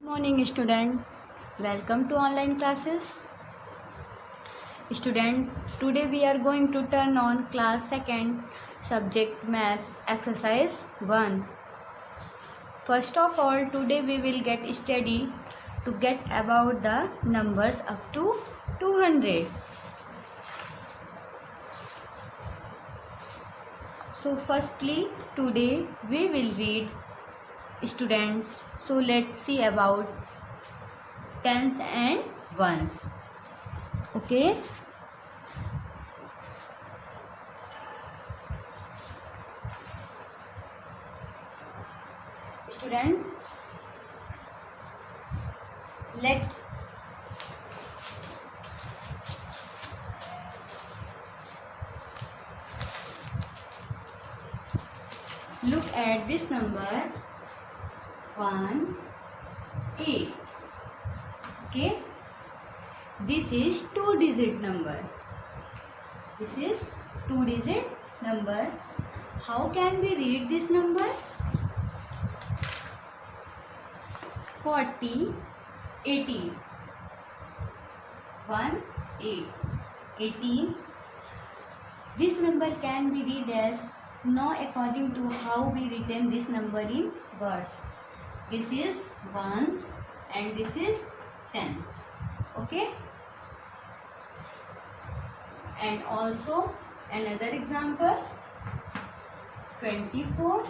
Morning student, welcome to online classes. Student, today we are going to turn on class 2nd subject maths exercise 1. First of all, today we will get study to get about the numbers up to 200. So firstly, today we will read student. So let's see about tens and ones. Okay. Student, look at this number 1, 8. Okay, this is 2-digit number. This is 2-digit number. How can we read this number? 40, 18. 1, 8. 18. This number can be read as now according to how we written this number in words. This is ones and this is tens. Okay. And also another example, 24.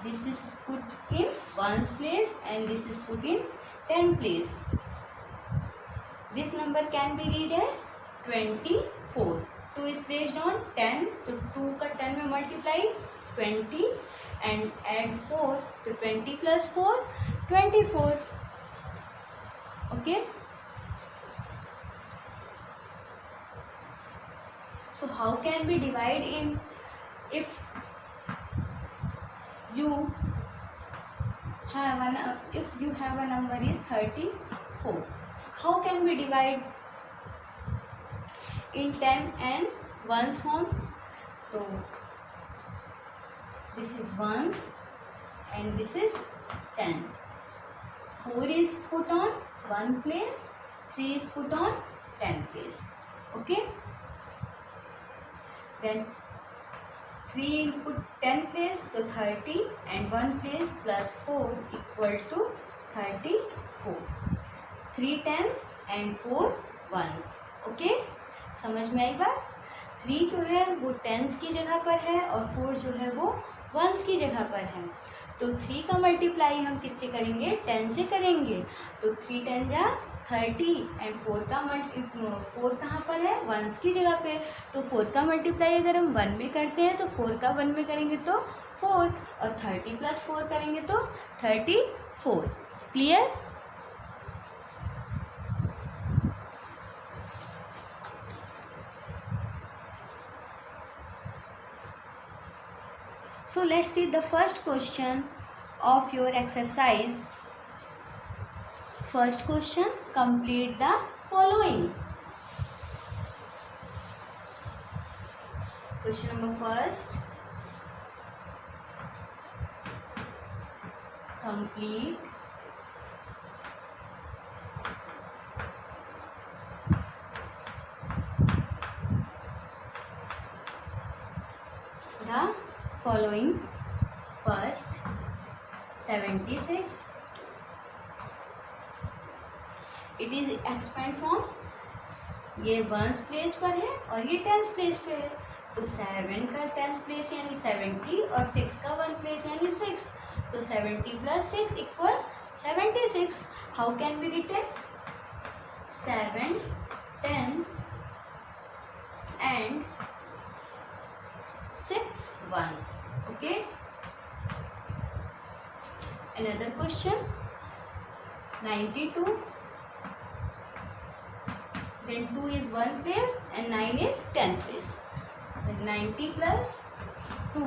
This is put in ones place and this is put in 10 place. This number can be read as 24. 2 is placed on 10, तो 2 का 10 में multiply 20 and add 4, तो 20 plus 4, 24. Okay. So how can we divide in if you have a number is 34? How can we divide in 10 and ones form? So this is ones and this is tens. 4 is put on 1 place, 3 is put on 10 place. Okay. Then 3 put 10 place, so 30 and 1 place plus 4 equal to 34. 3 tens and 4 ones. Okay. समझ में आई बात? 3 जो है वो tense की जगह पर है और 4 जो है वो वंस की जगह पर है. तो 3 का मल्टीप्लाई हम किससे करेंगे? 10 से करेंगे. तो 3 10 जा 30 एंड 4 कहाँ पर है? वंस की जगह पे. तो 4 का मल्टीप्लाई अगर हम 1 में करते हैं तो 4 का 1 में करेंगे तो 4 और 30 प्लस 4 करेंगे तो 34. Clear? So let's see the first question of your exercise. First question, complete the following. Question number first, complete the following. First, 76. It is expand from, ये वंस प्लेस पर है और ये टेंस प्लेस पे है. तो 7 का टेंस प्लेस यानी 70 और 6 का 1 प्लेस यानी 6. तो 70 plus 6 equal 76. How can we written? 7 tens and 6 ones. Okay. Another question, 92. Then 2 is 1 place and 9 is 10 place. Then 90 plus 2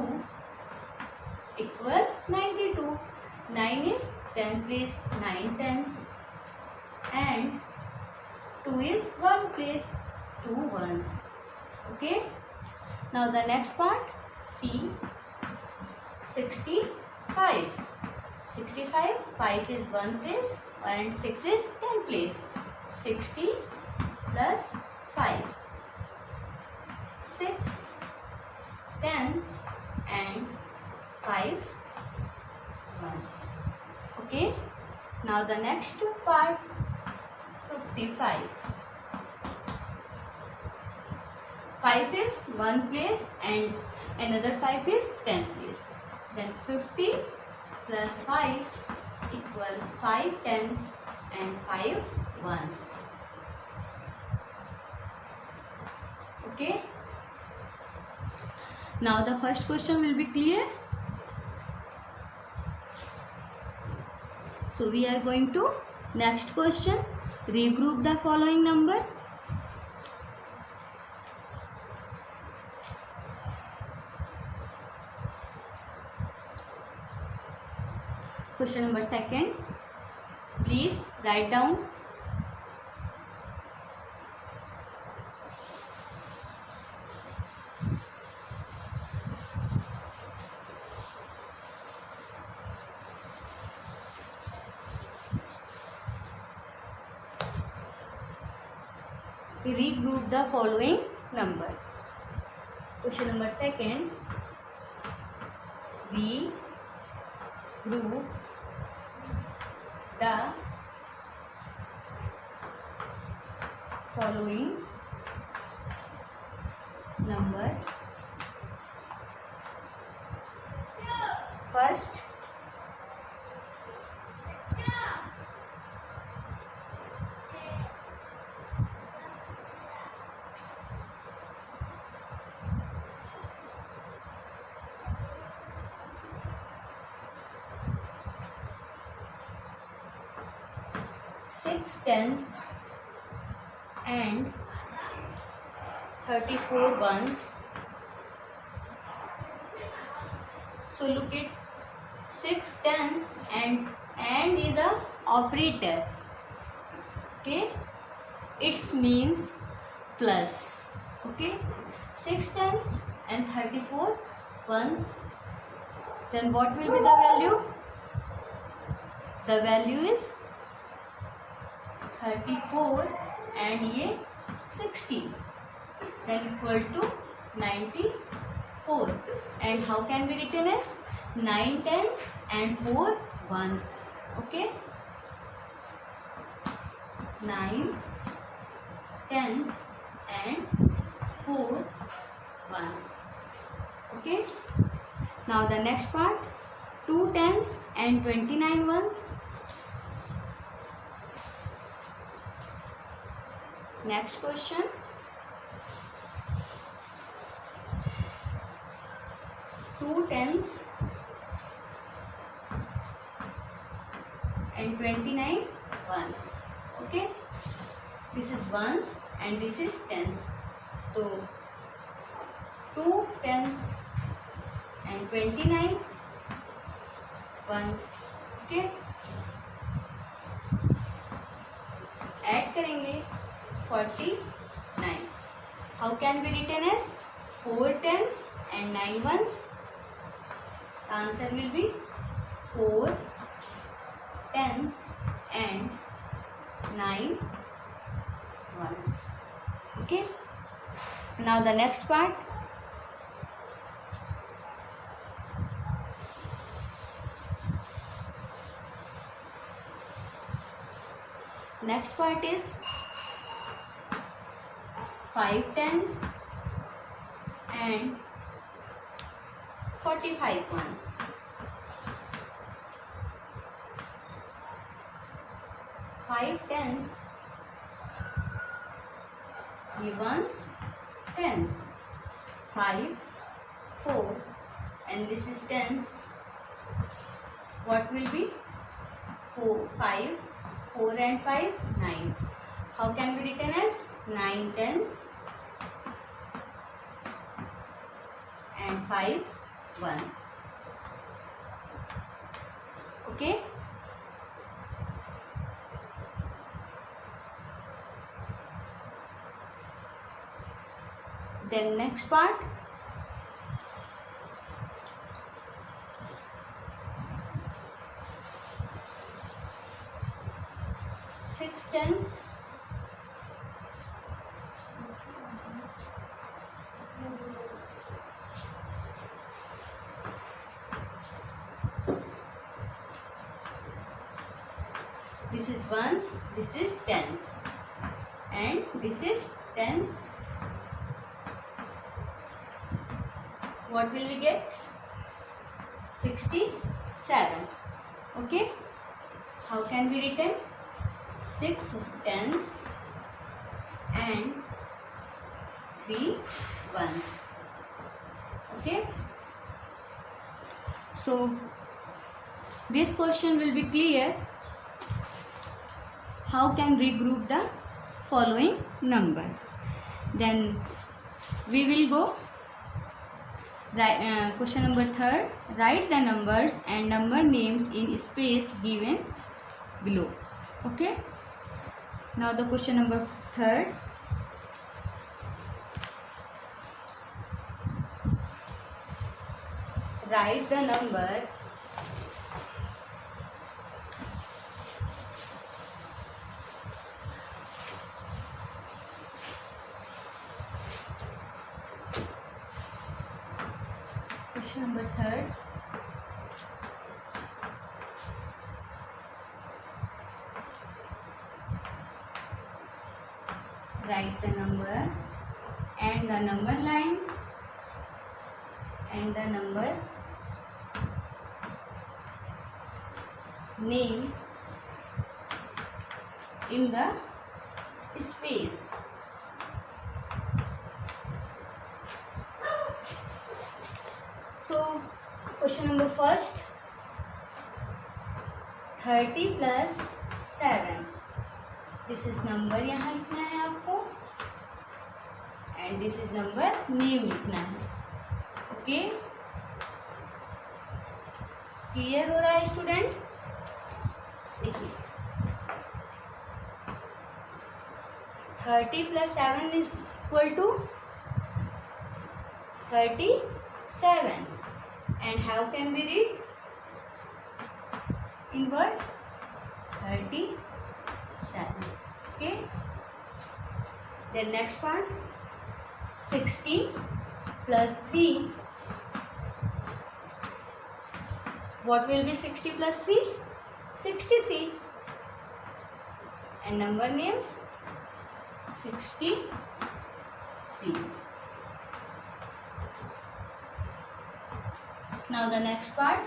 equal 92. 9 is 10 place, 9 tens and 2 is 1 place, 2 ones. Okay. Now the next part, C 65. 65. 5 is 1 place and 6 is 10 place. 60 plus 5. 6 tens and 5 ones. Okay. Now the next part, 55. 5 is 1 place and another 5 is 10 place. Then 50 plus 5 equal 5 tens and 5 ones. Okay. Now the first question will be clear. So we are going to next question. Regroup the following number. Question number second. Please write down. Regroup the following number. Question number second. We group the following number. First, tens and 34 ones. So look at 6 tens and is a operator. Okay, it means plus. Okay, 6 tens and 34 ones. Then what will be the value? The value is 34 and ये 60, then equal to 94. And how can be written as 9 tens and 4 ones. Okay, 9 tens and 4 ones. Okay. Now the next part, 2 tens and 29 ones. Next question. 2 tens and 29 ones. Okay, this is ones and this is tens. So 2 tens and 29 ones. Okay, add करेंगे 49. How can be written as 4 tens and 9 ones? The answer will be 4 tens and 9 ones. Okay. Now the next part. Next part is 5 tens and 45 ones. 5 tens, ये ones, 10, 5, 4, and this is tens. What will be 4, 5, 4 and 5, 9. How can be written as 9 tens and 5 ones. Okay. Then next part, ones, this is tens, and this is tens. What will we get? 67. Okay. How can we written? 6 tens and 3 ones. Okay. So this question will be clear. How can we group the following number? Then we will go question number 3rd. Write the numbers and number names in space given below. Okay. Now the question number 3rd. Write the number question number 3rd. Write the number and the number line and the number name in the space. So question number 1st, 30 plus 7. This is number यहाँ लिखना है आपको and this is number name लिखना है. Okay, clear हो रहा है student? देखिए 30 plus 7 is equal to 37. And how can we read? Inverse 37. Okay. Then next part, 60 plus 3. What will be 60 plus 3? 63. And number names 63. Now the next part,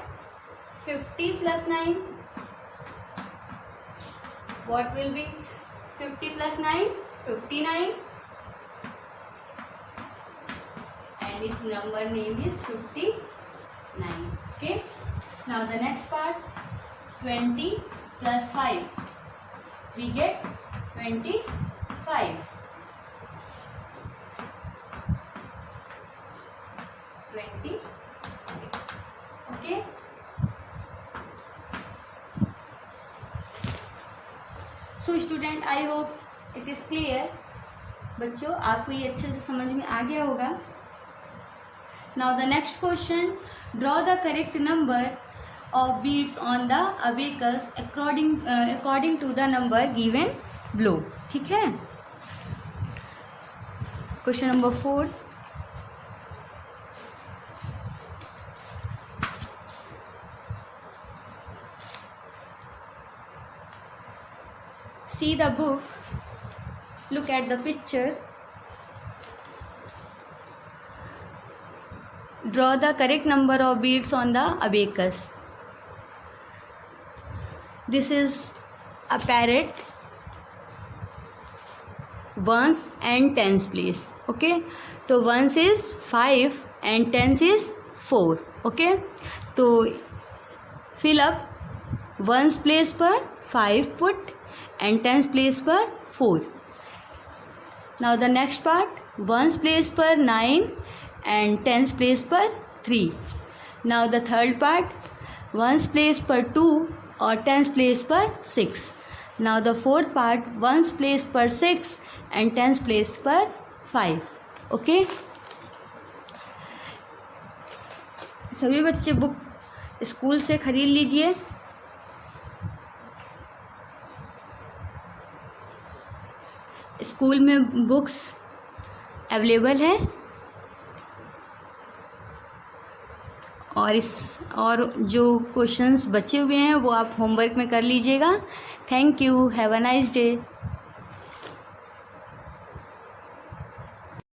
50 plus 9. What will be 50 plus 9? 59. And its number name is 59. Okay. Now the next part, 20 plus 5. We get 25. 20. Okay. So student, I hope it is clear. बच्चों आपको ये अच्छे से समझ में आ गया होगा. Now the next question, draw the correct number of beads on the abacus according to the number given below. ठीक है. Question number 4. See the book, look at the picture, draw the correct number of beads on the abacus. This is a parrot, ones and tens place. Okay, so ones is 5 and tens is 4. Okay, so fill up ones place पर 5 put and tens place पर 4. Now the next part, ones place पर 9 and tens place पर 3. Now the third part, ones place पर 2 और tens place पर 6. Now the fourth part, ones place पर 6 and tens place पर 5. Okay. सभी बच्चे बुक स्कूल से खरीद लीजिए. स्कूल में बुक्स अवेलेबल है और जो क्वेश्चंस बचे हुए हैं वो आप होमवर्क में कर लीजिएगा. Thank you. Have a nice day.